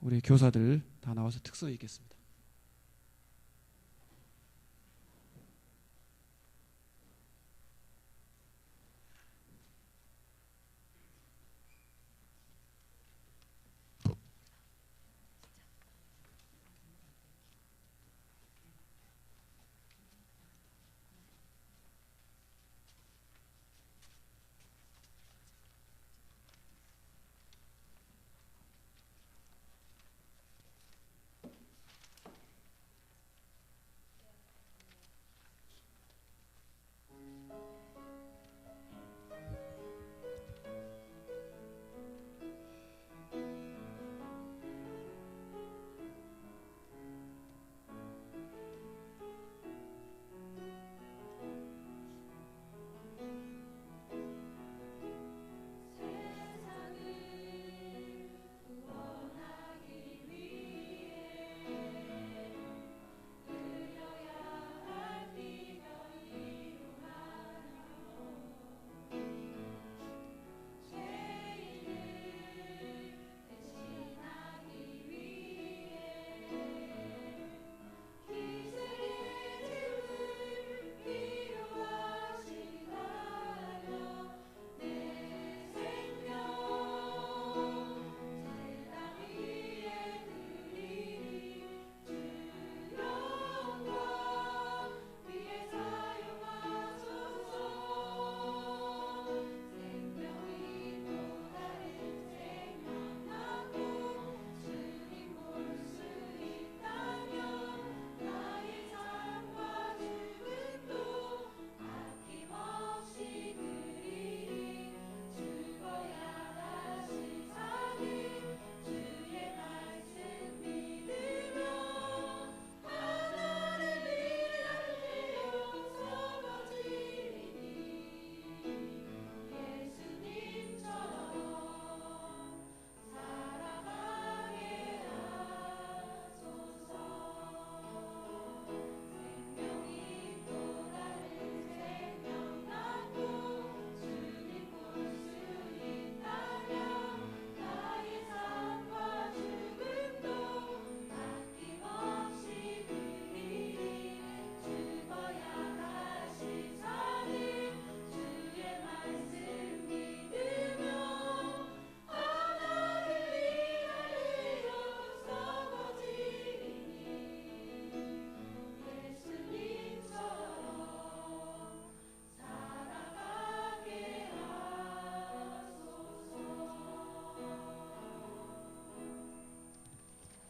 우리 교사들 다 나와서 특서 읽겠습니다.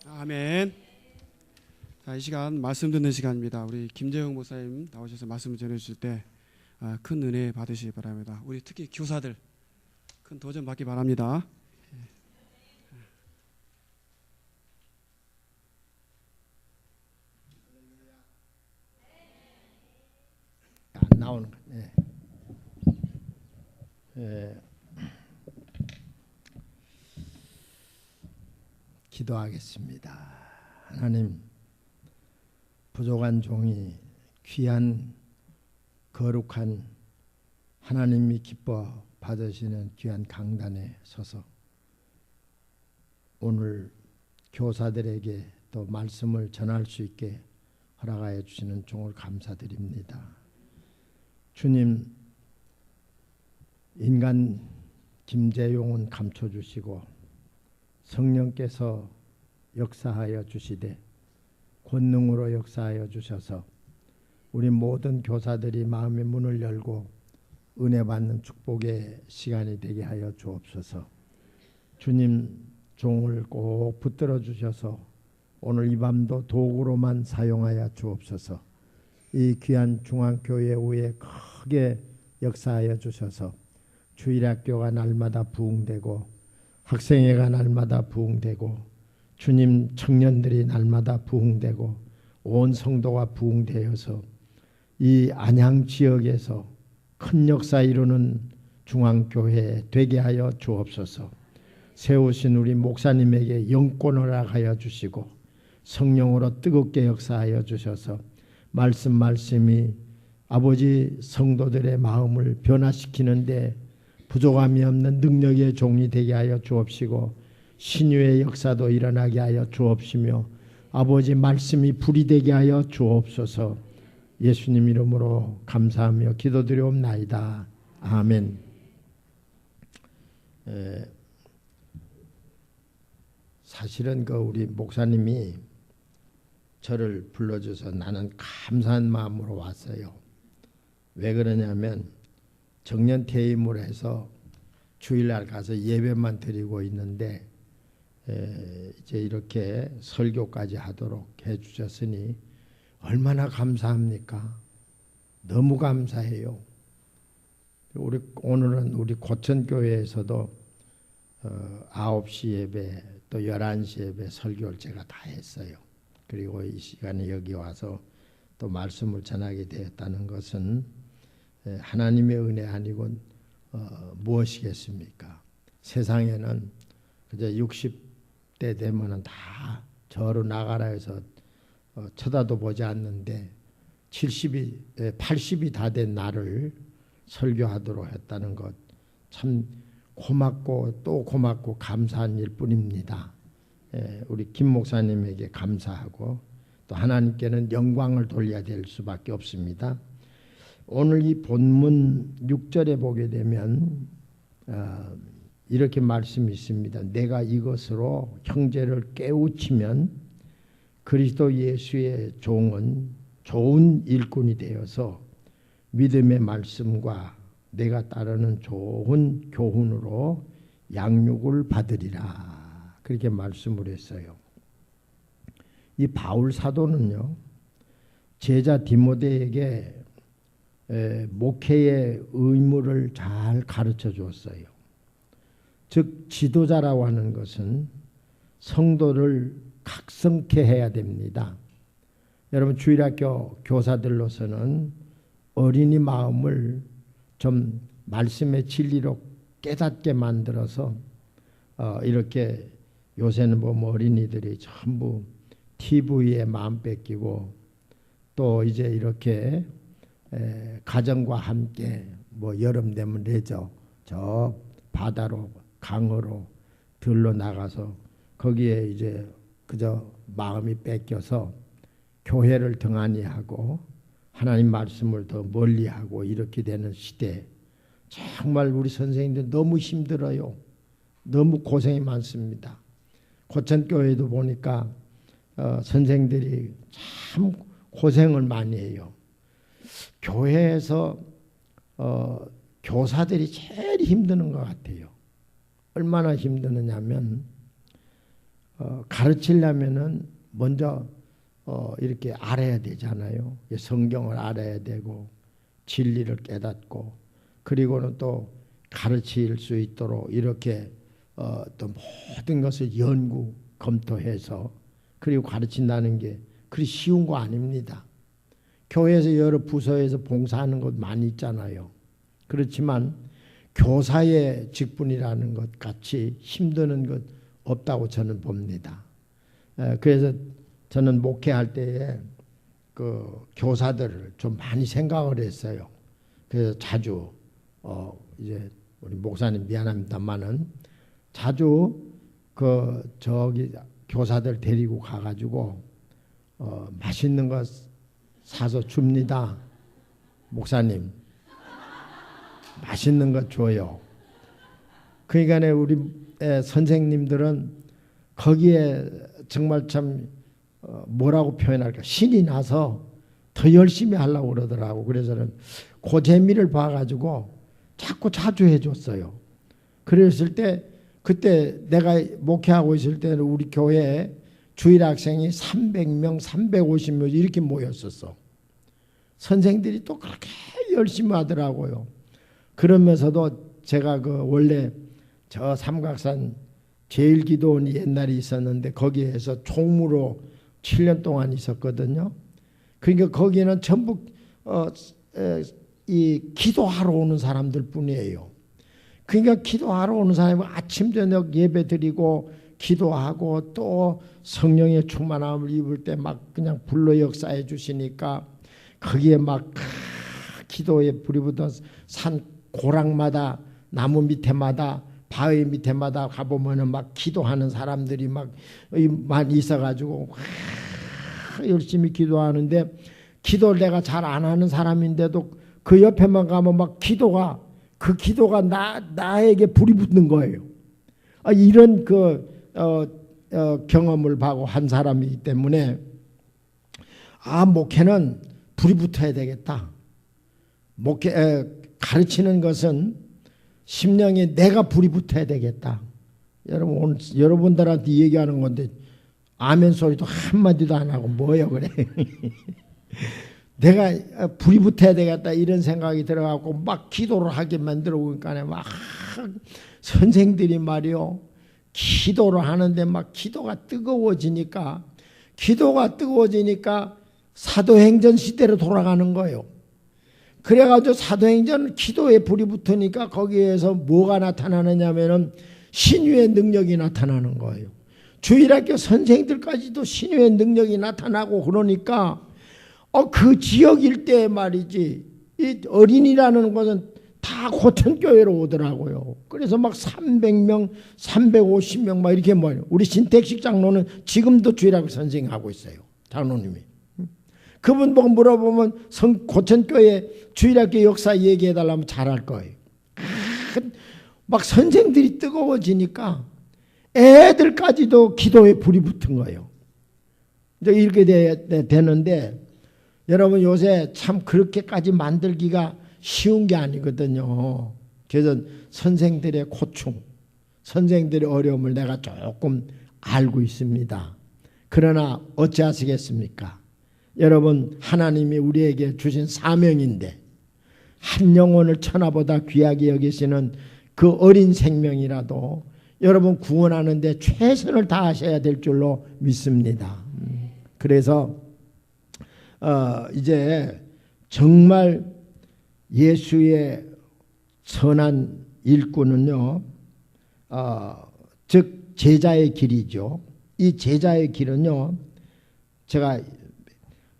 아멘. 자, 이 시간 말씀 듣는 시간입니다. 우리 김재영 목사님 나오셔서 말씀을 전해주실 때 큰 은혜 받으시기 바랍니다. 우리 특히 교사들 큰 도전 받기 바랍니다. 안 나오는 거. 기도하겠습니다. 하나님, 부족한 종이 귀한 거룩한 하나님이 기뻐 받으시는 귀한 강단에 서서 오늘 교사들에게 또 말씀을 전할 수 있게 허락하여 주시는 종을 감사드립니다. 주님, 인간 김재용은 감춰주시고 성령께서 역사하여 주시되 권능으로 역사하여 주셔서 우리 모든 교사들이 마음의 문을 열고 은혜 받는 축복의 시간이 되게 하여 주옵소서. 주님, 종을 꼭 붙들어 주셔서 오늘 이 밤도 도구로만 사용하여 주옵소서. 이 귀한 중앙교회 후에 크게 역사하여 주셔서 주일학교가 날마다 부흥되고 학생회가 날마다 부흥되고 주님 청년들이 날마다 부흥되고 온 성도가 부흥되어서 이 안양 지역에서 큰 역사 이루는 중앙교회 되게 하여 주옵소서. 세우신 우리 목사님에게 영권을 허락하여 주시고 성령으로 뜨겁게 역사하여 주셔서 말씀이 아버지 성도들의 마음을 변화시키는데 부족함이 없는 능력의 종이 되게 하여 주옵시고 신유의 역사도 일어나게 하여 주옵시며 아버지 말씀이 불이 되게 하여 주옵소서. 예수님 이름으로 감사하며 기도드리옵나이다. 아멘. 사실은 우리 목사님이 저를 불러줘서 나는 감사한 마음으로 왔어요. 왜 그러냐면 정년 퇴임을 해서 주일날 가서 예배만 드리고 있는데 이제 이렇게 설교까지 하도록 해주셨으니 얼마나 감사합니까? 너무 감사해요. 오늘은 우리 고천교회에서도 9시 예배 또 11시 예배 설교를 제가 다 했어요. 그리고 이 시간에 여기 와서 또 말씀을 전하게 되었다는 것은 하나님의 은혜 아니곤 무엇이겠습니까? 세상에는 그저 60대 되면은 다 저로 나가라 해서 쳐다도 보지 않는데 80이 다 된 나를 설교하도록 했다는 것 참 고맙고 또 고맙고 감사한 일뿐입니다. 우리 김 목사님에게 감사하고 또 하나님께는 영광을 돌려야 될 수밖에 없습니다. 오늘 이 본문 6절에 보게 되면 이렇게 말씀이 있습니다. 내가 이것으로 형제를 깨우치면 그리스도 예수의 종은 좋은 일꾼이 되어서 믿음의 말씀과 내가 따르는 좋은 교훈으로 양육을 받으리라. 그렇게 말씀을 했어요. 이 바울 사도는요, 제자 디모데에게 목회의 의무를 잘 가르쳐 주었어요. 즉 지도자라고 하는 것은 성도를 각성케 해야 됩니다. 여러분 주일학교 교사들로서는 어린이 마음을 좀 말씀의 진리로 깨닫게 만들어서 이렇게 요새는 어린이들이 전부 TV에 마음 뺏기고 또 이제 이렇게 가정과 함께 여름 되면 레저 저 바다로 강으로 들러 나가서 거기에 이제 그저 마음이 뺏겨서 교회를 등한히 하고 하나님 말씀을 더 멀리 하고 이렇게 되는 시대. 정말 우리 선생님들 너무 힘들어요. 너무 고생이 많습니다. 고천교회도 보니까 선생들이 참 고생을 많이 해요. 교회에서 교사들이 제일 힘드는 것 같아요. 얼마나 힘드느냐면 가르치려면은 먼저 이렇게 알아야 되잖아요. 성경을 알아야 되고 진리를 깨닫고 그리고는 또 가르칠 수 있도록 이렇게 또 모든 것을 연구 검토해서 그리고 가르친다는 게 그리 쉬운 거 아닙니다. 교회에서 여러 부서에서 봉사하는 것 많이 있잖아요. 그렇지만 교사의 직분이라는 것 같이 힘드는 것 없다고 저는 봅니다. 그래서 저는 목회할 때에 그 교사들을 좀 많이 생각을 했어요. 그래서 자주 이제 우리 목사님 미안합니다만은 자주 저기 교사들 데리고 가가지고 맛있는 거 사서 줍니다. 목사님 맛있는 거 줘요. 그러니까 우리 선생님들은 거기에 정말 참 뭐라고 표현할까 신이 나서 더 열심히 하려고 그러더라고. 그래서는 그 재미를 봐가지고 자꾸 자주 해줬어요. 그랬을 때 그때 내가 목회하고 있을 때는 우리 교회에 주일 학생이 300명 350명 이렇게 모였었어. 선생들이 또 그렇게 열심히 하더라고요. 그러면서도 제가 원래 저 삼각산 제일기도원이 옛날에 있었는데 거기에서 총무로 7년 동안 있었거든요. 그러니까 거기는 전부 이 기도하러 오는 사람들 뿐이에요. 그러니까 기도하러 오는 사람이 아침 저녁 예배 드리고 기도하고 또 성령의 충만함을 입을 때 막 그냥 불로 역사해 주시니까 거기에 막 기도에 불이 붙은 산 고랑마다 나무 밑에마다 바위 밑에마다 가보면은 막 기도하는 사람들이 막 많이 있어가지고 열심히 기도하는데, 기도를 내가 잘 안 하는 사람인데도 그 옆에만 가면 막 그 기도가 나에게 불이 붙는 거예요. 이런 경험을 하고 한 사람이기 때문에 목회는 불이 붙어야 되겠다. 목회 가르치는 것은 심령에 내가 불이 붙어야 되겠다. 여러분, 오늘 여러분들한테 얘기하는 건데 아멘 소리도 한마디도 안 하고 뭐요 그래. 내가 불이 붙어야 되겠다 이런 생각이 들어가고 막 기도를 하게 만들어 보니까 막 선생들이 말이요, 기도를 하는데 막 기도가 뜨거워지니까 사도행전 시대로 돌아가는 거예요. 그래가지고 사도행전 기도에 불이 붙으니까 거기에서 뭐가 나타나느냐면은 신유의 능력이 나타나는 거예요. 주일학교 선생들까지도 신유의 능력이 나타나고 그러니까 그 지역 일대에 말이지, 이 어린이라는 것은 다 고천교회로 오더라고요. 그래서 막 300명, 350명 막 이렇게 모여요. 우리 신택식 장로는 지금도 주일학교 선생하고 있어요. 장로님이. 그분 보고 물어보면 고천교회 주일학교 역사 얘기해달라면 잘할 거예요. 막 선생들이 뜨거워지니까 애들까지도 기도에 불이 붙은 거예요. 이제 이렇게 되는데, 여러분 요새 참 그렇게까지 만들기가 쉬운 게 아니거든요. 그래서 선생들의 고충, 선생들의 어려움을 내가 조금 알고 있습니다. 그러나 어찌하시겠습니까? 여러분, 하나님이 우리에게 주신 사명인데 한 영혼을 천하보다 귀하게 여기시는 그 어린 생명이라도 여러분 구원하는 데 최선을 다하셔야 될 줄로 믿습니다. 그래서 이제 정말 예수의 선한 일꾼은요, 즉 제자의 길이죠. 이 제자의 길은요, 제가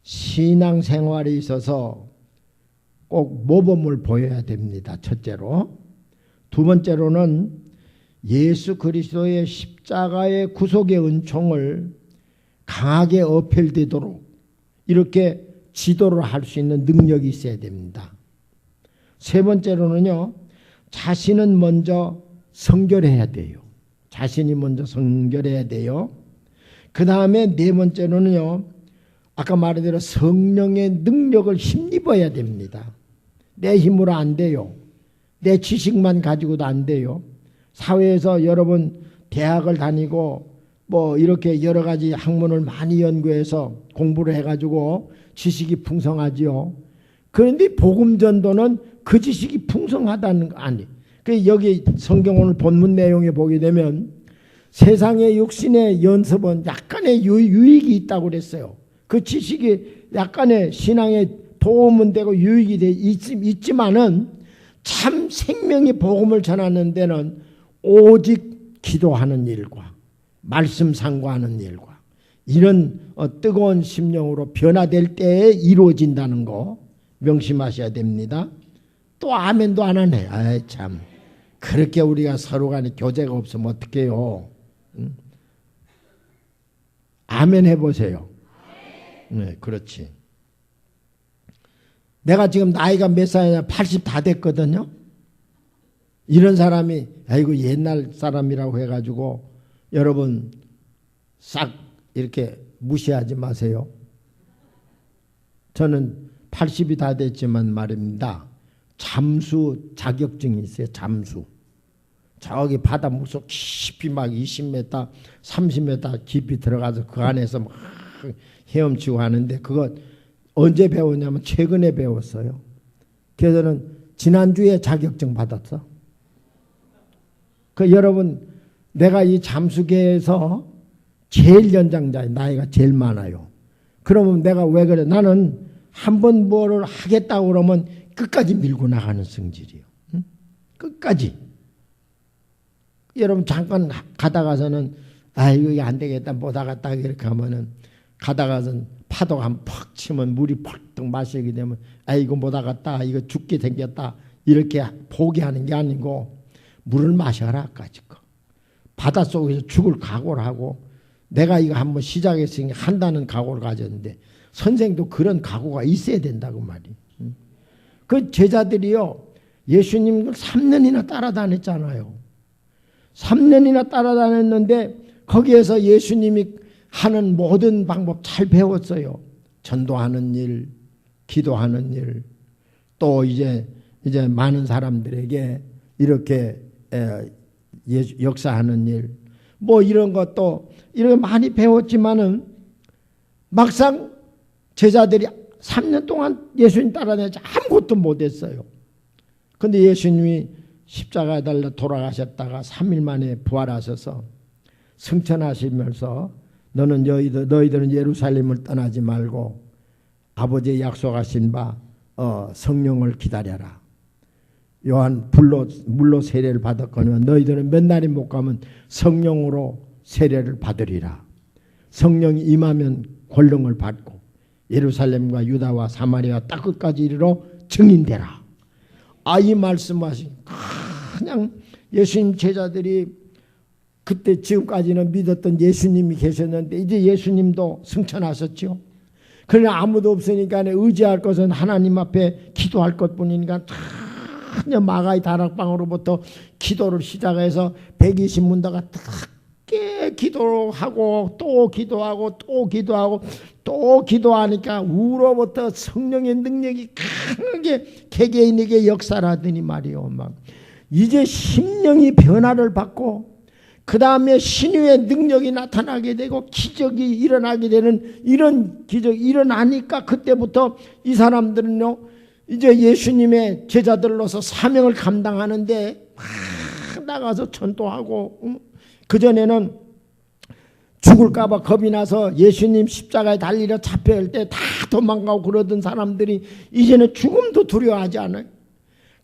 신앙생활에 있어서 꼭 모범을 보여야 됩니다. 첫째로. 두 번째로는 예수 그리스도의 십자가의 구속의 은총을 강하게 어필되도록 이렇게 지도를 할 수 있는 능력이 있어야 됩니다. 세 번째로는요, 자신은 먼저 성결해야 돼요. 자신이 먼저 성결해야 돼요. 그 다음에 네 번째로는요, 아까 말한 대로 성령의 능력을 힘입어야 됩니다. 내 힘으로 안 돼요. 내 지식만 가지고도 안 돼요. 사회에서 여러분 대학을 다니고 뭐 이렇게 여러 가지 학문을 많이 연구해서 공부를 해가지고 지식이 풍성하지요. 그런데 복음 전도는 그 지식이 풍성하다는 거 아니. 그 여기 성경 오늘 본문 내용에 보게 되면 세상의 육신의 연습은 약간의 유익이 있다고 그랬어요. 그 지식이 약간의 신앙에 도움은 되고 유익이 있지만은 참 생명의 복음을 전하는 데는 오직 기도하는 일과 말씀 상고하는 일과 이런 뜨거운 심령으로 변화될 때에 이루어진다는 거 명심하셔야 됩니다. 또 아멘도 안 하네. 아이 참, 그렇게 우리가 서로 간에 교제가 없으면 어떡해요. 응? 아멘 해보세요. 네, 그렇지. 내가 지금 나이가 몇 살이냐? 80 다 됐거든요. 이런 사람이 아이고 옛날 사람이라고 해가지고 여러분 싹 이렇게 무시하지 마세요. 저는 80이 다 됐지만 말입니다. 잠수 자격증이 있어요. 잠수. 저기 바다 물속 깊이 막 20m, 30m 깊이 들어가서 그 안에서 막 헤엄치고 하는데 그거 언제 배웠냐면 최근에 배웠어요. 그래서 저는 지난주에 자격증 받았어. 그 여러분 내가 이 잠수계에서 제일 연장자예요. 나이가 제일 많아요. 그러면 내가 왜 그래? 나는 한번 뭐를 하겠다고 그러면 끝까지 밀고 나가는 성질이에요. 응? 끝까지. 여러분 잠깐 가다가서는 아이고 이게 안 되겠다 못하겠다 이렇게 하면은 가다가서는 파도가 한 퍽 치면 물이 펄떡 마시게 되면 아이고 못하겠다 이거 죽게 생겼다 이렇게 포기하는 게 아니고 물을 마셔라까지 거. 바닷속에서 죽을 각오를 하고 내가 이거 한번 시작했으니 한다는 각오를 가졌는데 선생도 그런 각오가 있어야 된다고 말이에요. 그 제자들이요 예수님을 3년이나 따라다녔잖아요. 3년이나 따라다녔는데 거기에서 예수님이 하는 모든 방법 잘 배웠어요. 전도하는 일, 기도하는 일, 또 이제 많은 사람들에게 이렇게 역사하는 일, 뭐 이런 것도 이렇게 많이 배웠지만은 막상 제자들이 3년 동안 예수님 따라다니지 아무것도 못했어요. 근데 예수님이 십자가에 달려 돌아가셨다가 3일 만에 부활하셔서 승천하시면서 너희들은 예루살렘을 떠나지 말고 아버지의 약속하신 바 성령을 기다려라. 요한 물로 세례를 받았거니와 너희들은 몇 날이 못 가면 성령으로 세례를 받으리라. 성령이 임하면 권능을 받고 예루살렘과 유다와 사마리아 땅 끝까지 이르러 증인되라. 이 말씀하신 그냥 예수님 제자들이 그때 지금까지는 믿었던 예수님이 계셨는데 이제 예수님도 승천하셨죠. 그러나 아무도 없으니까 의지할 것은 하나님 앞에 기도할 것뿐이니까 전혀 마가의 다락방으로부터 기도를 시작해서 120문다가 크게 기도하고 또 기도하고 또 기도하고 또 기도하니까 우로부터 성령의 능력이 강하게 개개인에게 역사를 하더니 말이요. 막 이제 심령이 변화를 받고 그 다음에 신유의 능력이 나타나게 되고 기적이 일어나게 되는 이런 기적이 일어나니까 그때부터 이 사람들은요 이제 예수님의 제자들로서 사명을 감당하는데 막 나가서 전도하고 그전에는 죽을까 봐 겁이 나서 예수님 십자가에 달리려 잡혀갈 때 다 도망가고 그러던 사람들이 이제는 죽음도 두려워하지 않아요.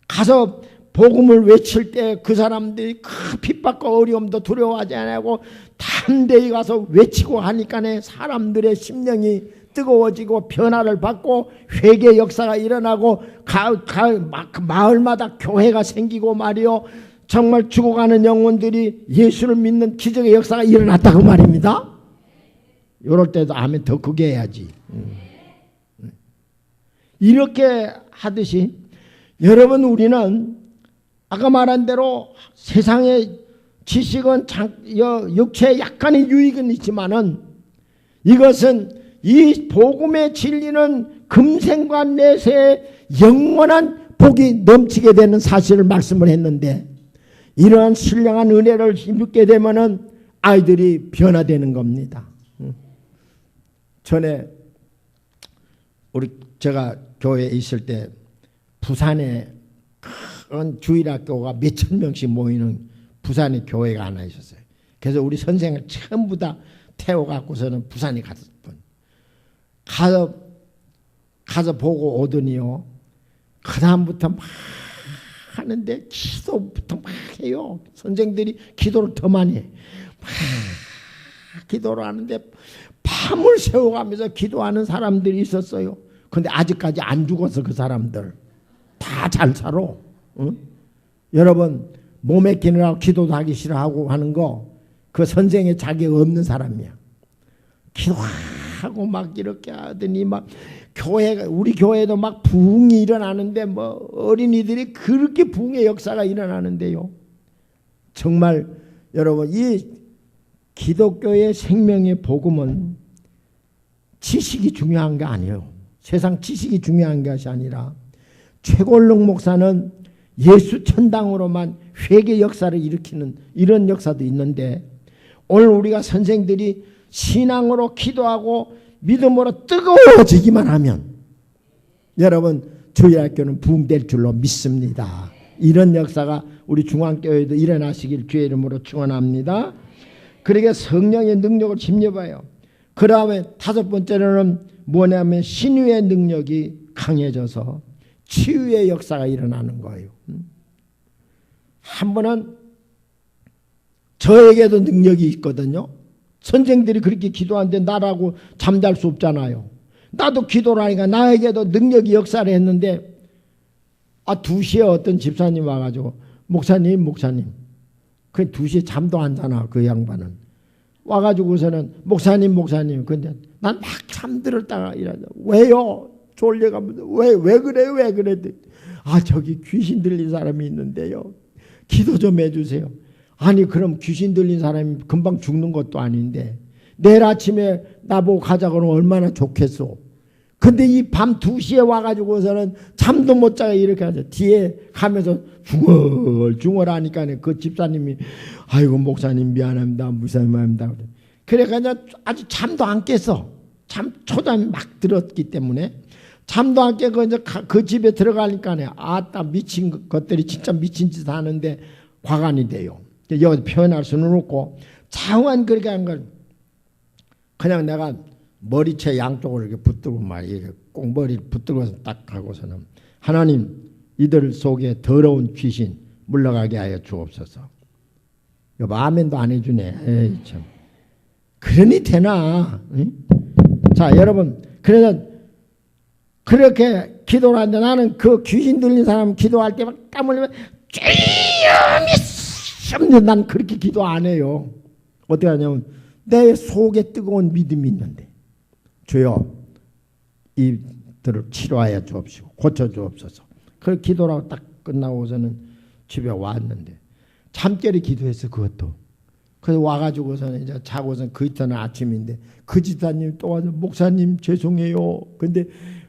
가서 복음을 외칠 때 그 사람들이 그 핍박과 어려움도 두려워하지 않고 담대히 가서 외치고 하니까 사람들의 심령이 뜨거워지고 변화를 받고 회개 역사가 일어나고 마을마다 교회가 생기고 말이요. 정말 죽어가는 영혼들이 예수를 믿는 기적의 역사가 일어났다고 말입니다. 이럴 때도 아멘 더 크게 해야지. 이렇게 하듯이 여러분 우리는 아까 말한 대로 세상의 지식은 육체에 약간의 유익은 있지만은 이것은 이 복음의 진리는 금생과 내세에 영원한 복이 넘치게 되는 사실을 말씀을 했는데 이러한 신령한 은혜를 입게 되면은 아이들이 변화되는 겁니다. 전에 제가 교회에 있을 때 부산에 큰 주일학교가 몇천 명씩 모이는 부산에 교회가 하나 있었어요. 그래서 우리 선생을 전부 다 태워갖고서는 부산에 가서 보고 오더니요. 그 다음부터 막 하는데 기도부터 막 해요. 선생들이 기도를 더 많이 해. 막 기도를 하는데 밤을 새워가면서 기도하는 사람들이 있었어요. 근데 아직까지 안 죽어서 그 사람들 다 잘 살아. 응? 여러분 몸에 끼느라고 기도도 하기 싫어하고 하는 거 그 선생의 자격 없는 사람이야. 기도하고 막 이렇게 하더니 막 우리 교회도 막 부흥이 일어나는데 뭐 어린이들이 그렇게 부흥의 역사가 일어나는데요. 정말 여러분 이 기독교의 생명의 복음은 지식이 중요한 게 아니에요. 세상 지식이 중요한 것이 아니라 최골록 목사는 예수 천당으로만 회개 역사를 일으키는 이런 역사도 있는데 오늘 우리가 선생들이 신앙으로 기도하고 믿음으로 뜨거워지기만 하면 여러분 주일학교는 부흥될 줄로 믿습니다. 이런 역사가 우리 중앙교회도 일어나시길 주의 이름으로 축원합니다. 그러니까 성령의 능력을 힘입어요. 그 다음에 다섯 번째로는 뭐냐면 신유의 능력이 강해져서 치유의 역사가 일어나는 거예요. 한 번은 저에게도 능력이 있거든요. 선생들이 그렇게 기도하는데 나라고 잠잘 수 없잖아요. 나도 기도를 하니까 나에게도 능력이 역사를 했는데 2시에 어떤 집사님 와가지고 목사님. 그 2시에 잠도 안 자나 그 양반은. 와가지고서는 목사님. 근데 난 막 잠들었다가 이러자. 왜요? 졸려가면서 왜 그래? 아, 저기 귀신 들린 사람이 있는데요. 기도 좀 해주세요. 아니, 그럼 귀신 들린 사람이 금방 죽는 것도 아닌데 내일 아침에 나보고 가자 그러면 얼마나 좋겠소. 근데 이 밤 2시에 와가지고서는 잠도 못 자고 이렇게 하죠. 뒤에 가면서 중얼 하니까 그 집사님이 아이고 목사님 미안합니다. 그래 그냥 아주 잠도 안 깼어. 초잠이 막 들었기 때문에 잠도 안 깨고 이제 그 집에 들어가니까 아따 미친 것들이 진짜 미친 짓 하는데 과간이 돼요. 여기 표현할 수는 없고 장관 그렇게 한 걸 그냥 내가 머리채 양쪽을 이렇게 붙들고 말이에요. 꼭 머리 붙들고서 딱 하고서는 하나님 이들 속에 더러운 귀신 물러가게 하여 주옵소서. 여보 아멘도 안 해주네. 에이 참. 그러니 되나? 응? 자 여러분 그래서 그렇게 기도를 하는데 나는 그 귀신 들린 사람 기도할 때 막 땀 흘리면 주여 난 그렇게 기도 안 해요. 어떻게 하냐면 내 속에 뜨거운 믿음이 있는데 주여 이들을 치료하여 주옵시고 고쳐 주옵소서. 그 기도라고 딱 끝나고서는 집에 왔는데 잠결에 기도했어. 그것도 그래서 와가지고서는 이제 자고선 그 이튿날 아침인데 그 집사님 또 와서 목사님 죄송해요. 근데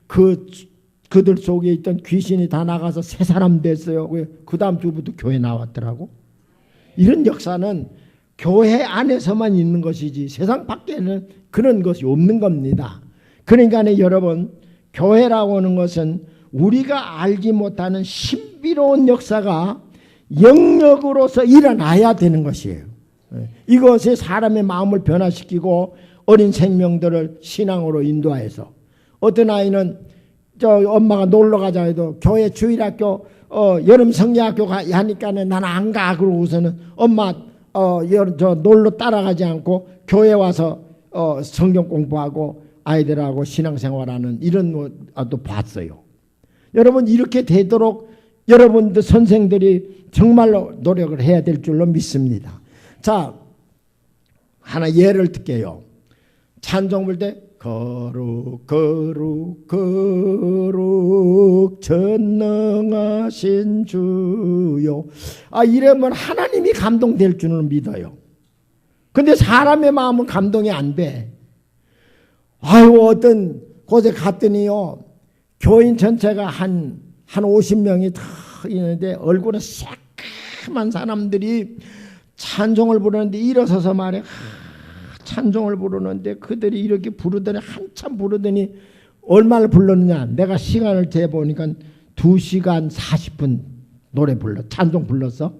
그들 속에 있던 귀신이 다 나가서 새 사람 됐어요. 그 다음 주부터 교회 나왔더라고. 이런 역사는 교회 안에서만 있는 것이지 세상 밖에는 그런 것이 없는 겁니다. 그러니까 여러분 교회라고 하는 것은 우리가 알지 못하는 신비로운 역사가 영역으로서 일어나야 되는 것이에요. 이것이 사람의 마음을 변화시키고 어린 생명들을 신앙으로 인도해서 어떤 아이는 엄마가 놀러 가자 해도 교회 주일학교 여름 성리학교 하니까 나는 안 가. 그러고서는 엄마 놀러 따라가지 않고 교회 와서 성경 공부하고 아이들하고 신앙생활하는 이런 것도 봤어요. 여러분 이렇게 되도록 여러분들 선생들이 정말로 노력을 해야 될 줄로 믿습니다. 자 하나 예를 들게요. 찬송 부를 때 거룩 전능하신 주요 이러면 하나님이 감동될 줄은 믿어요. 근데 사람의 마음은 감동이 안 돼. 어떤 곳에 갔더니요 교인 전체가 한 50명이 다 있는데 얼굴은 새까만 사람들이 찬송을 부르는데 일어서서 말해 찬송을 부르는데 그들이 이렇게 부르더니 한참 부르더니 얼마를 불렀느냐 내가 시간을 재보니까 2시간 40분 노래 불러 찬송 불렀어.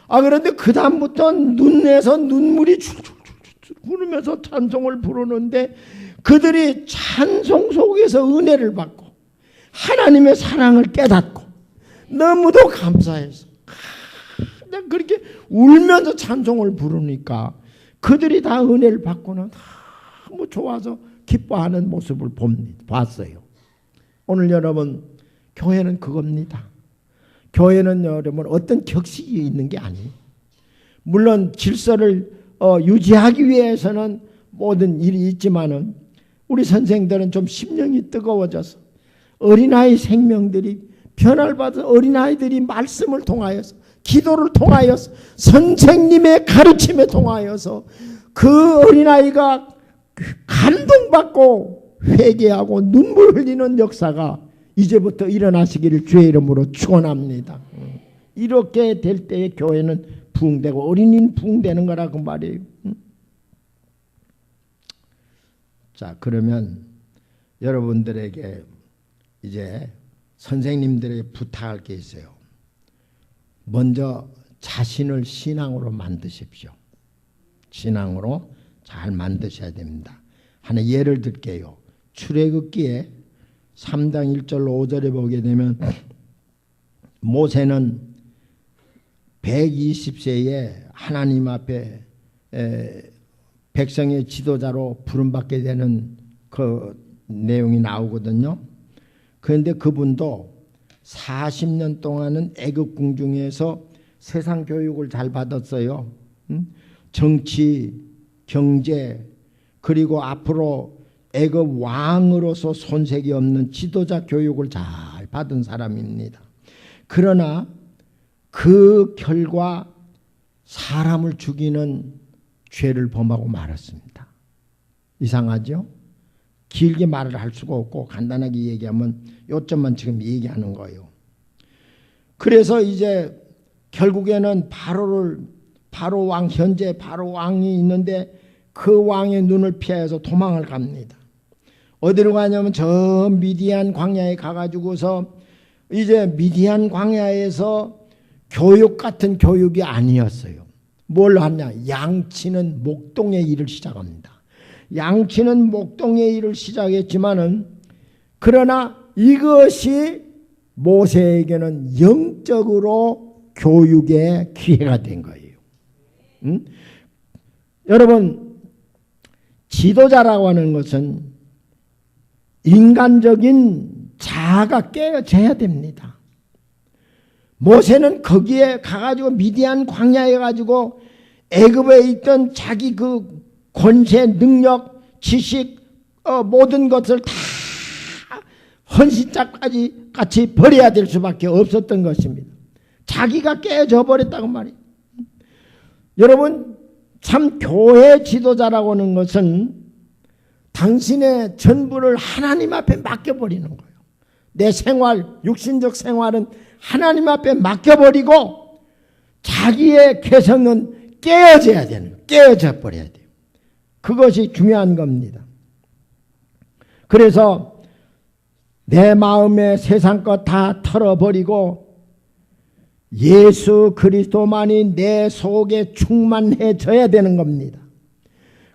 그런데 그 다음부터 눈에서 눈물이 줄줄줄 흐르면서 찬송을 부르는데 그들이 찬송 속에서 은혜를 받고 하나님의 사랑을 깨닫고 너무도 감사해서 내가 그렇게 울면서 찬송을 부르니까 그들이 다 은혜를 받고는 너무 좋아서 기뻐하는 모습을 봤어요. 오늘 여러분 교회는 그겁니다. 교회는 여러분 어떤 격식이 있는 게 아니에요. 물론 질서를 유지하기 위해서는 모든 일이 있지만은 우리 선생들은 좀 심령이 뜨거워져서 어린아이 생명들이 변화를 받은 어린아이들이 말씀을 통하여서 기도를 통하여서 선생님의 가르침에 통하여서 그 어린아이가 감동받고 회개하고 눈물 흘리는 역사가 이제부터 일어나시기를 주의 이름으로 축원합니다. 이렇게 될 때에 교회는 부흥되고 어린이는 부흥되는 거라고 말이에요. 자 그러면 여러분들에게 이제 선생님들에게 부탁할 게 있어요. 먼저 자신을 신앙으로 만드십시오. 신앙으로 잘 만드셔야 됩니다. 하나 예를 들게요. 출애굽기에 3장 1절 5절에 보게 되면 모세는 120세에 하나님 앞에 백성의 지도자로 부름받게 되는 그 내용이 나오거든요. 그런데 그분도 40년 동안은 애굽 궁중에서 세상 교육을 잘 받았어요. 정치, 경제, 그리고 앞으로 애굽 왕으로서 손색이 없는 지도자 교육을 잘 받은 사람입니다. 그러나 그 결과 사람을 죽이는 죄를 범하고 말았습니다. 이상하죠? 길게 말을 할 수가 없고 간단하게 얘기하면 요점만 지금 얘기하는 거예요. 그래서 이제 결국에는 바로 왕, 현재 바로 왕이 있는데 그 왕의 눈을 피해서 도망을 갑니다. 어디로 가냐면 저 미디안 광야에 가가지고서 이제 미디안 광야에서 교육 같은 교육이 아니었어요. 뭘 하냐? 양치는 목동의 일을 시작합니다. 양치는 목동의 일을 시작했지만은 그러나 이것이 모세에게는 영적으로 교육의 기회가 된 거예요. 여러분, 지도자라고 하는 것은 인간적인 자아가 깨어져야 됩니다. 모세는 거기에 가가지고 미디안 광야에 가지고 애굽에 있던 자기 그 권세, 능력, 지식, 모든 것을 다 헌신자까지 같이 버려야 될 수밖에 없었던 것입니다. 자기가 깨어져 버렸다고 말이에요. 여러분, 참 교회 지도자라고 하는 것은 당신의 전부를 하나님 앞에 맡겨버리는 거예요. 내 생활, 육신적 생활은 하나님 앞에 맡겨버리고 자기의 개성은 깨어져야 되는 거예요. 깨어져 버려야 돼요. 그것이 중요한 겁니다. 그래서 내 마음에 세상 것 다 털어버리고 예수 그리스도만이 내 속에 충만해져야 되는 겁니다.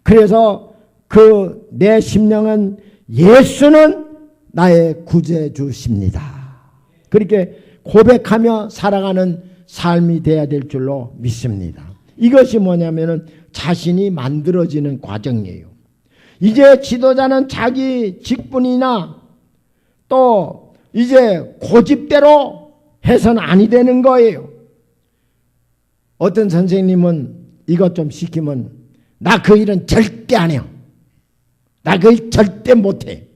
그래서 그 내 심령은 예수는 나의 구제주십니다. 그렇게 고백하며 살아가는 삶이 되어야 될 줄로 믿습니다. 이것이 뭐냐면은 자신이 만들어지는 과정이에요. 이제 지도자는 자기 직분이나 또 이제 고집대로 해서는 아니 되는 거예요. 어떤 선생님은 이것 좀 시키면 나 그 일은 절대 안 해요. 나 그 일 절대 못해.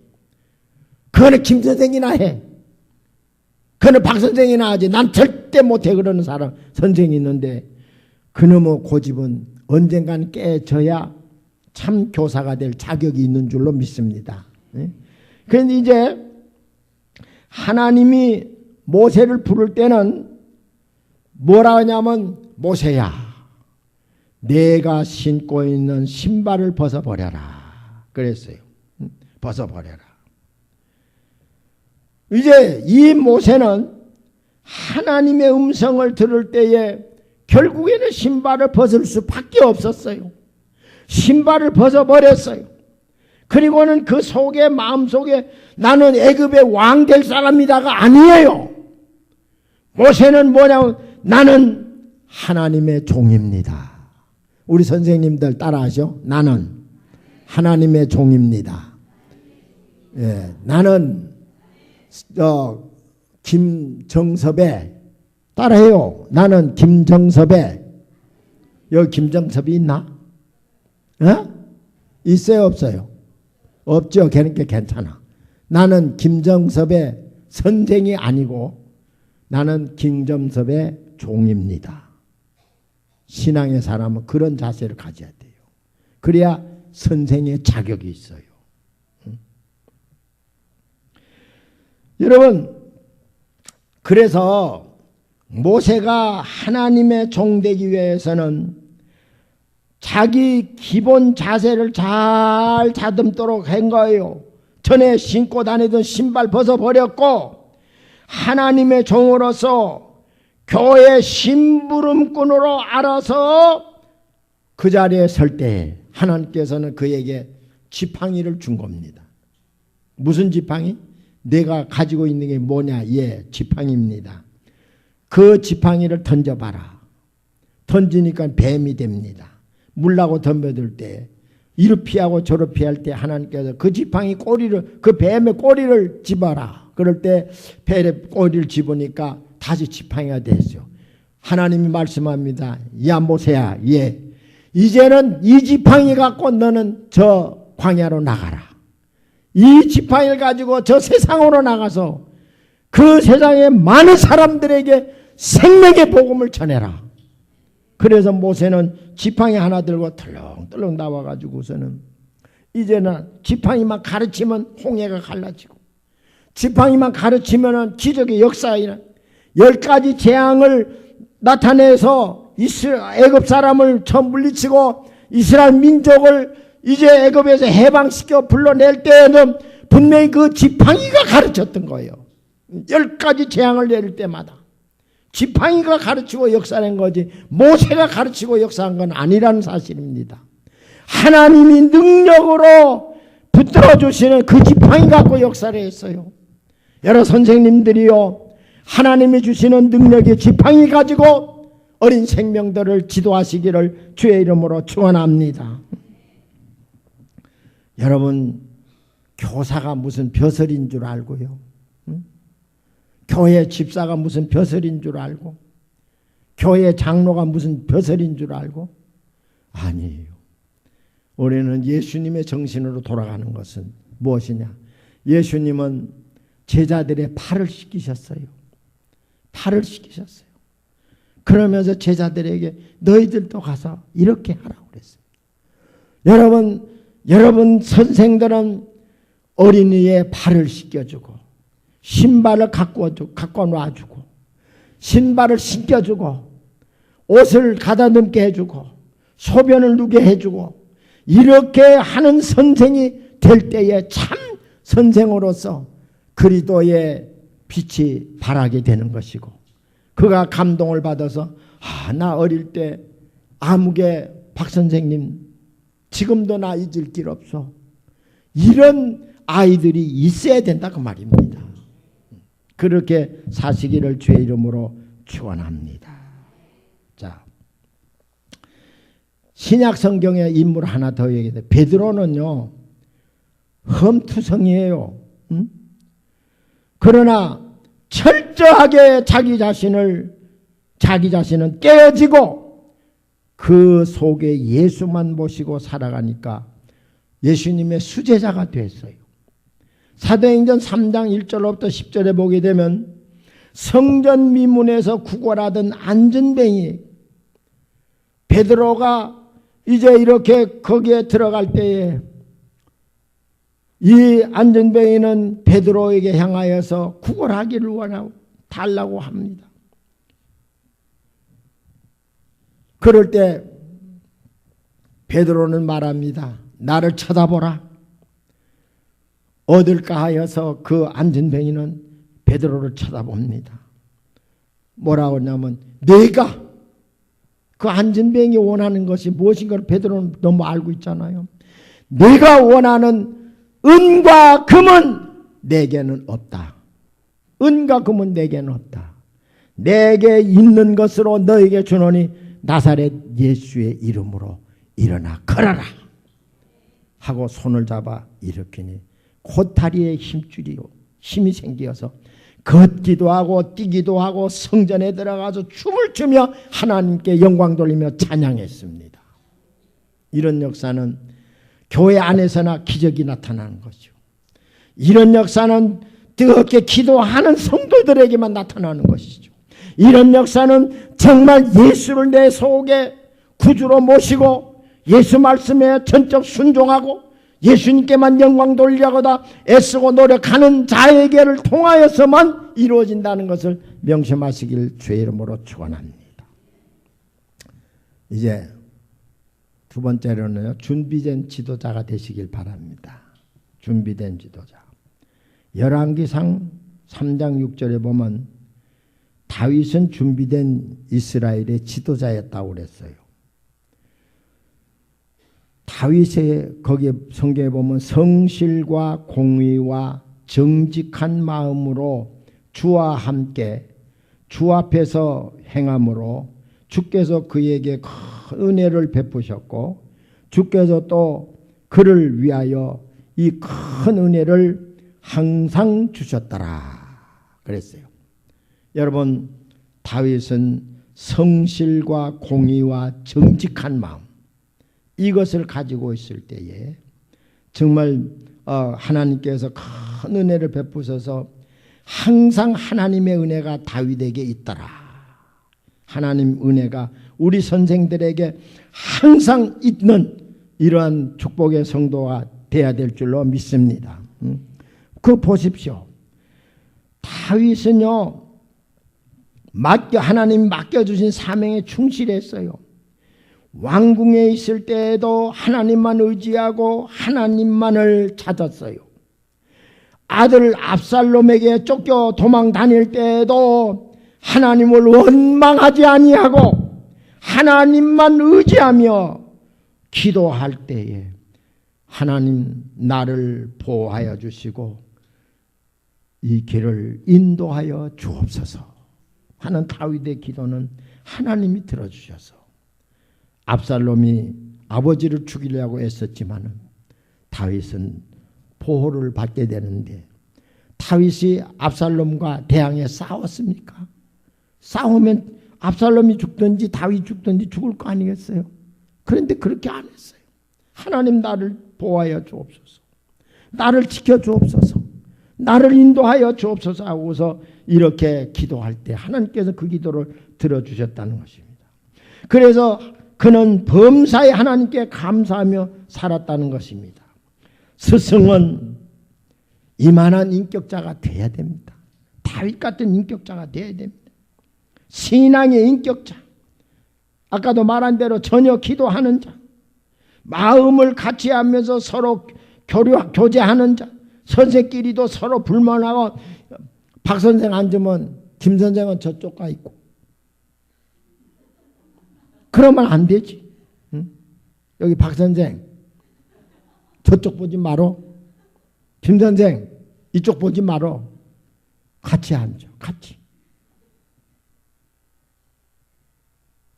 그거는 김 선생이나 해. 그거는 박 선생이나 하지. 난 절대 못해. 그러는 사람 선생이 있는데 그놈의 고집은 언젠간 깨져야 참 교사가 될 자격이 있는 줄로 믿습니다. 그런데 이제 하나님이 모세를 부를 때는 뭐라 하냐면 모세야 내가 신고 있는 신발을 벗어버려라 그랬어요. 벗어버려라. 이제 이 모세는 하나님의 음성을 들을 때에 결국에는 신발을 벗을 수밖에 없었어요. 신발을 벗어버렸어요. 그리고는 그 속에 마음속에 나는 애굽의 왕 될 사람이다가 아니에요. 모세는 뭐냐면 나는 하나님의 종입니다. 우리 선생님들 따라하죠. 나는 하나님의 종입니다. 예, 나는 김정섭의 따라해요. 나는 김정섭의 여기 김정섭이 있나? 있어요 없어요? 없죠. 그러니까 괜찮아. 나는 김정섭의 선생이 아니고 나는 김정섭의 종입니다. 신앙의 사람은 그런 자세를 가져야 돼요. 그래야 선생의 자격이 있어요. 여러분, 그래서 모세가 하나님의 종 되기 위해서는 자기 기본 자세를 잘 다듬도록 한 거예요. 전에 신고 다니던 신발 벗어버렸고 하나님의 종으로서 교회 심부름꾼으로 알아서 그 자리에 설 때 하나님께서는 그에게 지팡이를 준 겁니다. 무슨 지팡이? 내가 가지고 있는 게 뭐냐? 예, 지팡이입니다. 그 지팡이를 던져봐라. 던지니까 뱀이 됩니다. 물라고 덤벼들 때 이리 피하고 저리 피할 때 하나님께서 그 지팡이 꼬리를 그 뱀의 꼬리를 집어라. 그럴 때 뱀의 꼬리를 집으니까 다시 지팡이가 됐어요. 하나님이 말씀합니다. 야 모세야, 예, 이제는 이 지팡이 갖고 너는 저 광야로 나가라. 이 지팡이를 가지고 저 세상으로 나가서 그 세상의 많은 사람들에게 생명의 복음을 전해라. 그래서 모세는 지팡이 하나 들고 덜렁덜렁 나와가지고서는 이제는 지팡이만 가르치면 홍해가 갈라지고, 지팡이만 가르치면 기적의 역사이나 10가지 재앙을 나타내서 애굽 사람을 저 물리치고 이스라엘 민족을 이제 애굽에서 해방시켜 불러낼 때에는 분명히 그 지팡이가 가르쳤던 거예요. 10가지 재앙을 내릴 때마다 지팡이가 가르치고 역사낸 거지 모세가 가르치고 역사한 건 아니라는 사실입니다. 하나님이 능력으로 붙들어 주시는 그 지팡이 갖고 역사를 했어요. 여러 선생님들이요, 하나님이 주시는 능력의 지팡이 가지고 어린 생명들을 지도하시기를 주의 이름으로 축원합니다. 여러분, 교사가 무슨 벼슬인 줄 알고요, 교회 집사가 무슨 벼슬인 줄 알고, 교회 장로가 무슨 벼슬인 줄 알고, 아니에요. 우리는 예수님의 정신으로 돌아가는 것은 무엇이냐? 예수님은 제자들의 팔을 씻기셨어요. 팔을 씻기셨어요. 그러면서 제자들에게 너희들도 가서 이렇게 하라고 그랬어요. 여러분 선생들은 어린이의 발을 씻겨주고, 신발을 갖고 놔주고, 신발을 신겨주고, 옷을 가다듬게 해주고, 소변을 누게 해주고, 이렇게 하는 선생이 될 때에 참 선생으로서 그리스도의 빛이 발하게 되는 것이고, 그가 감동을 받아서 나 어릴 때 아무개 박 선생님 지금도 나 잊을 길 없어, 이런 아이들이 있어야 된다 그 말입니다. 그렇게 사시기를 주의 이름으로 축원합니다. 자, 신약 성경의 인물 하나 더 얘기해. 베드로는요, 험투성이에요. 그러나 철저하게 자기 자신은 깨어지고 그 속에 예수만 모시고 살아가니까 예수님의 수제자가 됐어요. 사도행전 3장 1절로부터 10절에 보게 되면 성전 미문에서 구걸하던 안전뱅이 베드로가 이제 이렇게 거기에 들어갈 때에 이 안전뱅이는 베드로에게 향하여서 구걸하기를 원하고 달라고 합니다. 그럴 때 베드로는 말합니다. 나를 쳐다보라. 얻을까 하여서 그 안전뱅이는 베드로를 쳐다봅니다. 뭐라고 하냐면, 내가 그 안전뱅이 원하는 것이 무엇인가를 베드로는 너무 알고 있잖아요. 내가 원하는 은과 금은 내게는 없다. 은과 금은 내게는 없다. 내게 있는 것으로 너에게 주노니 나사렛 예수의 이름으로 일어나 걸어라 하고 손을 잡아 일으키니 코다리에 힘이 생기어서 걷기도 하고 뛰기도 하고 성전에 들어가서 춤을 추며 하나님께 영광 돌리며 찬양했습니다. 이런 역사는 교회 안에서나 기적이 나타나는 것이죠. 이런 역사는 뜨겁게 기도하는 성도들에게만 나타나는 것이죠. 이런 역사는 정말 예수를 내 속에 구주로 모시고 예수 말씀에 전적 순종하고 예수님께만 영광 돌리려고다 애쓰고 노력하는 자에게를 통하여서만 이루어진다는 것을 명심하시길 주의 이름으로 축원합니다. 이제 두 번째로는요, 준비된 지도자가 되시길 바랍니다. 준비된 지도자. 열왕기상 3장 6절에 보면 다윗은 준비된 이스라엘의 지도자였다고 그랬어요. 다윗의 거기에 성경에 보면 성실과 공의와 정직한 마음으로 주와 함께 주 앞에서 행함으로 주께서 그에게 큰 은혜를 베푸셨고 주께서 또 그를 위하여 이 큰 은혜를 항상 주셨더라 그랬어요. 여러분, 다윗은 성실과 공의와 정직한 마음, 이것을 가지고 있을 때에 정말 하나님께서 큰 은혜를 베푸셔서 항상 하나님의 은혜가 다윗에게 있더라. 하나님 은혜가 우리 선생들에게 항상 있는 이러한 축복의 성도가 돼야 될 줄로 믿습니다. 그거 보십시오. 다윗은요, 하나님 맡겨주신 사명에 충실했어요. 왕궁에 있을 때에도 하나님만 의지하고 하나님만을 찾았어요. 아들 압살롬에게 쫓겨 도망 다닐 때에도 하나님을 원망하지 아니하고 하나님만 의지하며 기도할 때에 하나님 나를 보호하여 주시고 이 길을 인도하여 주옵소서 하는 다윗의 기도는 하나님이 들어주셔서 압살롬이 아버지를 죽이려고 애썼지만 다윗은 보호를 받게 되는데, 다윗이 압살롬과 대항해 싸웠습니까? 싸우면 압살롬이 죽든지 다윗 죽든지 죽을 거 아니겠어요? 그런데 그렇게 안 했어요. 하나님 나를 보호하여 주옵소서, 나를 지켜 주옵소서, 나를 인도하여 주옵소서 하고서 이렇게 기도할 때 하나님께서 그 기도를 들어주셨다는 것입니다. 그래서 그는 범사에 하나님께 감사하며 살았다는 것입니다. 스승은 이만한 인격자가 돼야 됩니다. 다윗 같은 인격자가 돼야 됩니다. 신앙의 인격자, 아까도 말한 대로 전혀 기도하는 자, 마음을 같이 하면서 서로 교제하는 자, 선생끼리도 서로 불만하고 박 선생 앉으면 김 선생은 저쪽 가 있고 그러면 안 되지. 응? 여기 박 선생 저쪽 보지 마라. 김 선생 이쪽 보지 마라. 같이 앉아. 같이.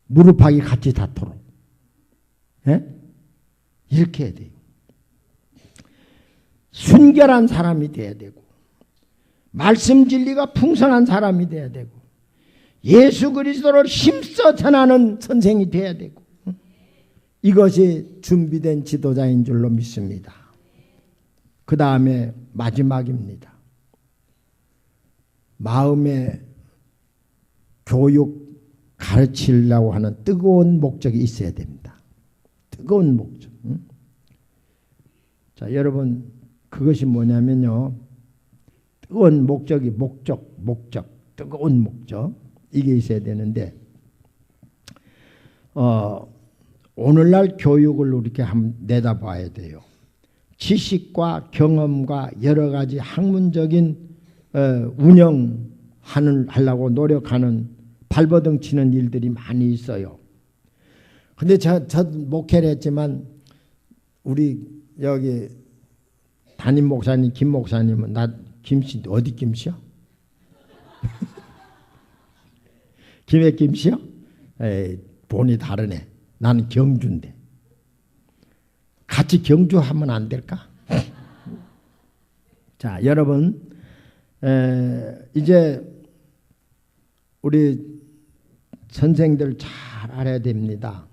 무릎하기 같이 닿도록. 예? 이렇게 해야 돼요. 순결한 사람이 돼야 되고 말씀 진리가 풍성한 사람이 돼야 되고 예수 그리스도를 힘써 전하는 선생이 돼야 되고 이것이 준비된 지도자인 줄로 믿습니다. 그 다음에 마지막입니다. 마음의 교육 가르치려고 하는 뜨거운 목적이 있어야 됩니다. 뜨거운 목적. 자, 여러분 그것이 뭐냐면요. 뜨거운 목적이 목적, 뜨거운 목적 이게 있어야 되는데 오늘날 교육을 이렇게 한번 내다봐야 돼요. 지식과 경험과 여러 가지 학문적인 운영하려고 노력하는 발버둥 치는 일들이 많이 있어요. 근데 저 목회를 했지만 우리 여기 담임 목사님 김 목사님은 나 김씨 어디 김씨요? 김해 김씨요? 에이, 본이 다르네. 나는 경주인데. 같이 경주하면 안 될까? 자, 여러분 이제 우리 선생들 잘 알아야 됩니다.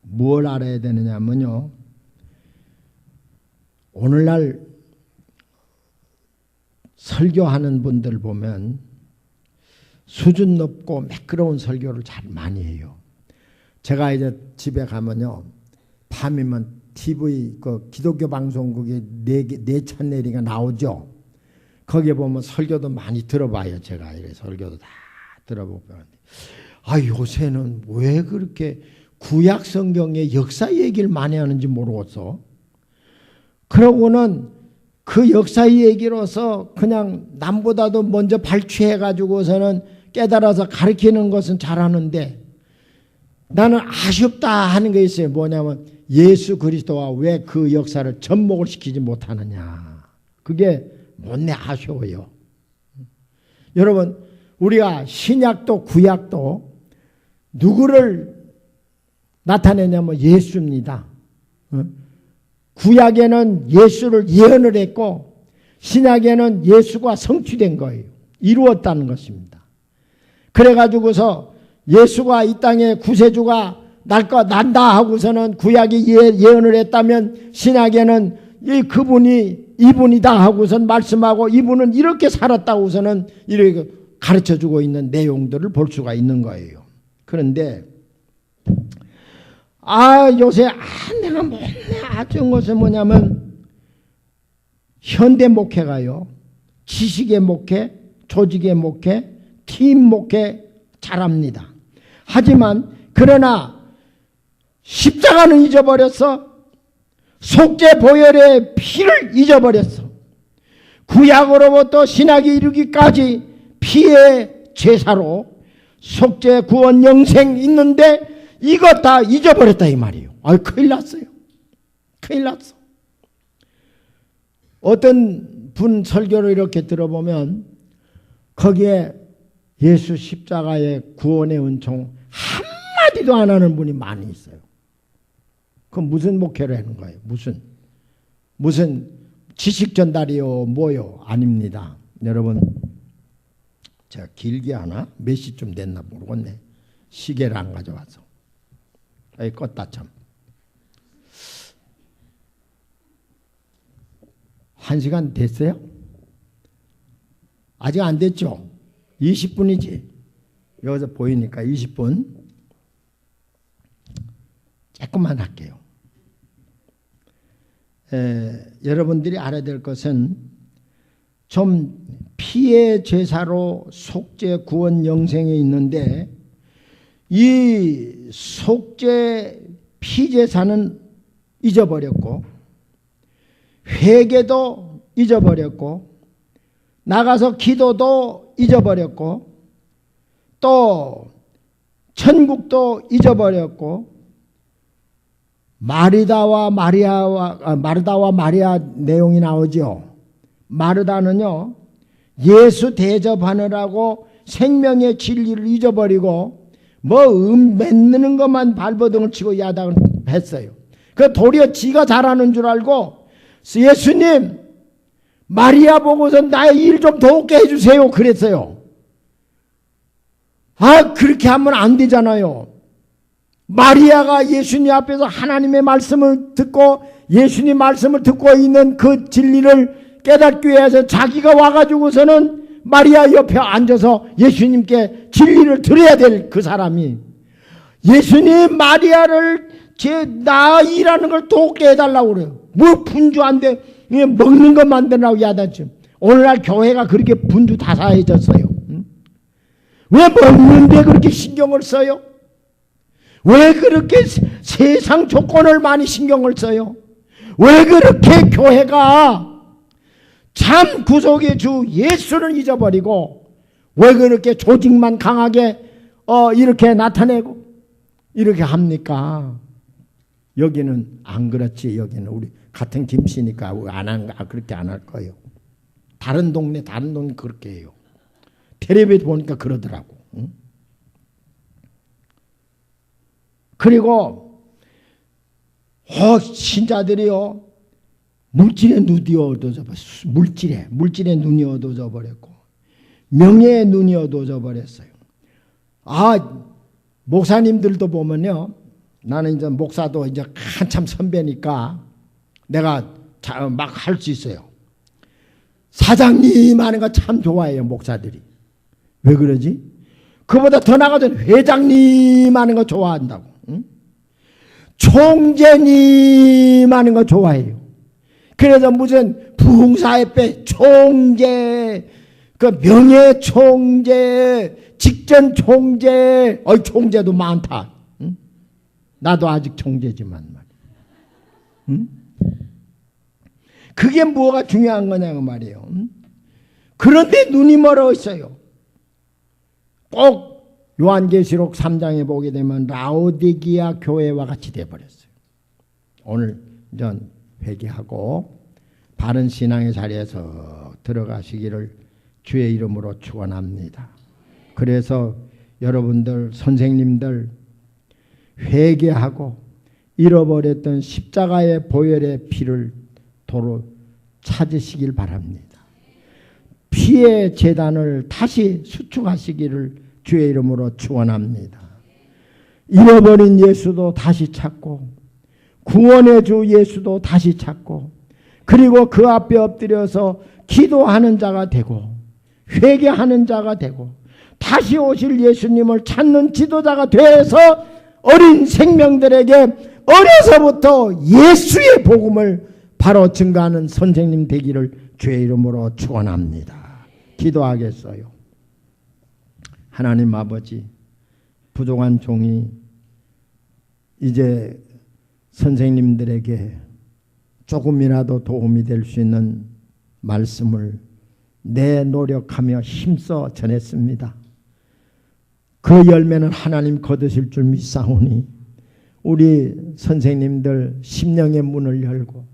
뭘 알아야 되느냐면요. 오늘날 설교하는 분들 보면 수준 높고 매끄러운 설교를 잘 많이 해요. 제가 이제 집에 가면요. 밤이면 TV 그 기독교 방송국에 네 채널이가 나오죠. 거기에 보면 설교도 많이 들어봐요. 제가 이래 설교도 다 들어보면 요새는 왜 그렇게 구약 성경의 역사 얘기를 많이 하는지 모르겠어. 그러고는 그 역사 얘기로서 그냥 남보다도 먼저 발췌해가지고서는 깨달아서 가르치는 것은 잘하는데 나는 아쉽다 하는 게 있어요. 뭐냐면 예수 그리스도와 왜 그 역사를 접목을 시키지 못하느냐. 그게 못내 아쉬워요. 여러분 우리가 신약도 구약도 누구를 나타내냐면 예수입니다. 구약에는 예수를 예언을 했고 신약에는 예수가 성취된 거예요. 이루었다는 것입니다. 그래가지고서 예수가 이 땅에 구세주가 난다 하고서는 구약이 예언을 했다면 신약에는 그분이 이분이다 하고선 말씀하고 이분은 이렇게 살았다고서는 이렇게 가르쳐주고 있는 내용들을 볼 수가 있는 거예요. 그런데 요새 내가 아쉬운 것은 뭐냐면 현대 목회가요, 지식의 목회, 조직의 목회, 팀 목회 잘합니다. 하지만 그러나 십자가는 잊어버렸어. 속죄 보혈의 피를 잊어버렸어. 구약으로부터 신약이 이르기까지 피의 제사로 속죄 구원 영생 있는데 이거 다 잊어버렸다 이 말이에요. 큰일 났어요. 큰일 났어. 어떤 분 설교를 이렇게 들어보면 거기에 예수 십자가의 구원의 은총 한마디도 안 하는 분이 많이 있어요. 그럼 무슨 목회를 하는 거예요? 무슨 지식 전달이요 뭐요? 아닙니다. 여러분, 제가 길게 하나? 몇 시쯤 됐나 모르겠네. 시계를 안 가져와서. 껐다 참. 1시간 됐어요? 아직 안 됐죠? 20분이지. 여기서 보이니까 20분. 조금만 할게요. 여러분들이 알아야 될 것은 좀 피의 제사로 속죄 구원 영생에 있는데 이 속죄 피제사는 잊어버렸고 회개도 잊어버렸고 나가서 기도도 잊어버렸고 또 천국도 잊어버렸고 마르다와 마리아 내용이 나오죠. 마르다는요 예수 대접하느라고 생명의 진리를 잊어버리고 맺는 것만 발버둥을 치고 야당을 했어요. 그 도리어 지가 잘하는 줄 알고 예수님 마리아 보고서 나의 일 좀 돕게 해주세요 그랬어요. 그렇게 하면 안 되잖아요. 마리아가 예수님 앞에서 하나님의 말씀을 듣고 예수님 말씀을 듣고 있는 그 진리를 깨닫기 위해서 자기가 와가지고서는 마리아 옆에 앉아서 예수님께 진리를 들어야 될 그 사람이 예수님 마리아를 나 일하는 걸 돕게 해달라고 그래요. 뭐 분주한데 먹는 것 만들라고 야단치. 오늘날 교회가 그렇게 분주다사해졌어요. 왜 먹는데 그렇게 신경을 써요? 왜 그렇게 세상 조건을 많이 신경을 써요? 왜 그렇게 교회가 참 구속의 주 예수를 잊어버리고 왜 그렇게 조직만 강하게 이렇게 나타내고 이렇게 합니까? 여기는 안 그렇지. 여기는 우리 같은 김씨니까 그렇게 안 할 거예요. 다른 동네 그렇게 해요. 텔레비전 보니까 그러더라고. 응? 그리고 신자들이요 물질의 눈이 어두워져 버렸어요. 물질의 눈이 어두워져 버렸고 명예의 눈이 어두워져 버렸어요. 목사님들도 보면요, 나는 이제 목사도 이제 한참 선배니까 내가 막 할 수 있어요. 사장님 하는 거 참 좋아해요, 목사들이. 왜 그러지? 그보다 더 나가서 회장님 하는 거 좋아한다고. 응? 총재님 하는 거 좋아해요. 그래서 무슨 부흥사회 총재, 그 명예 총재, 직전 총재, 총재도 많다. 응? 나도 아직 총재지만 말이야. 응? 그게 뭐가 중요한 거냐고 말이에요. 응? 그런데 눈이 멀어 있어요. 꼭 요한계시록 3장에 보게 되면 라오디기아 교회와 같이 되어버렸어요. 오늘 전 회개하고 바른 신앙의 자리에서 들어가시기를 주의 이름으로 축원합니다. 그래서 여러분들 선생님들 회개하고 잃어버렸던 십자가의 보혈의 피를 도로 찾으시길 바랍니다. 피의 제단을 다시 수축하시기를 주의 이름으로 축원합니다. 잃어버린 예수도 다시 찾고 구원의 주 예수도 다시 찾고 그리고 그 앞에 엎드려서 기도하는 자가 되고 회개하는 자가 되고 다시 오실 예수님을 찾는 지도자가 되어서 어린 생명들에게 어려서부터 예수의 복음을 바로 증거하는 선생님 되기를 주의 이름으로 축원합니다. 기도하겠어요. 하나님 아버지, 부족한 종이 이제 선생님들에게 조금이라도 도움이 될 수 있는 말씀을 내 노력하며 힘써 전했습니다. 그 열매는 하나님 거두실 줄 믿사오니 우리 선생님들 심령의 문을 열고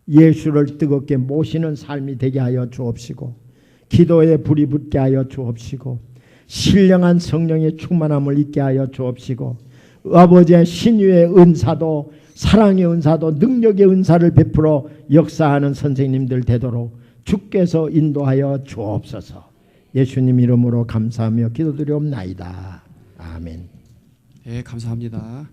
예수를 뜨겁게 모시는 삶이 되게 하여 주옵시고 기도에 불이 붙게 하여 주옵시고 신령한 성령의 충만함을 있게 하여 주옵시고 아버지의 신유의 은사도 사랑의 은사도 능력의 은사를 베풀어 역사하는 선생님들 되도록 주께서 인도하여 주옵소서. 예수님 이름으로 감사하며 기도드리옵나이다. 아멘. 네, 감사합니다.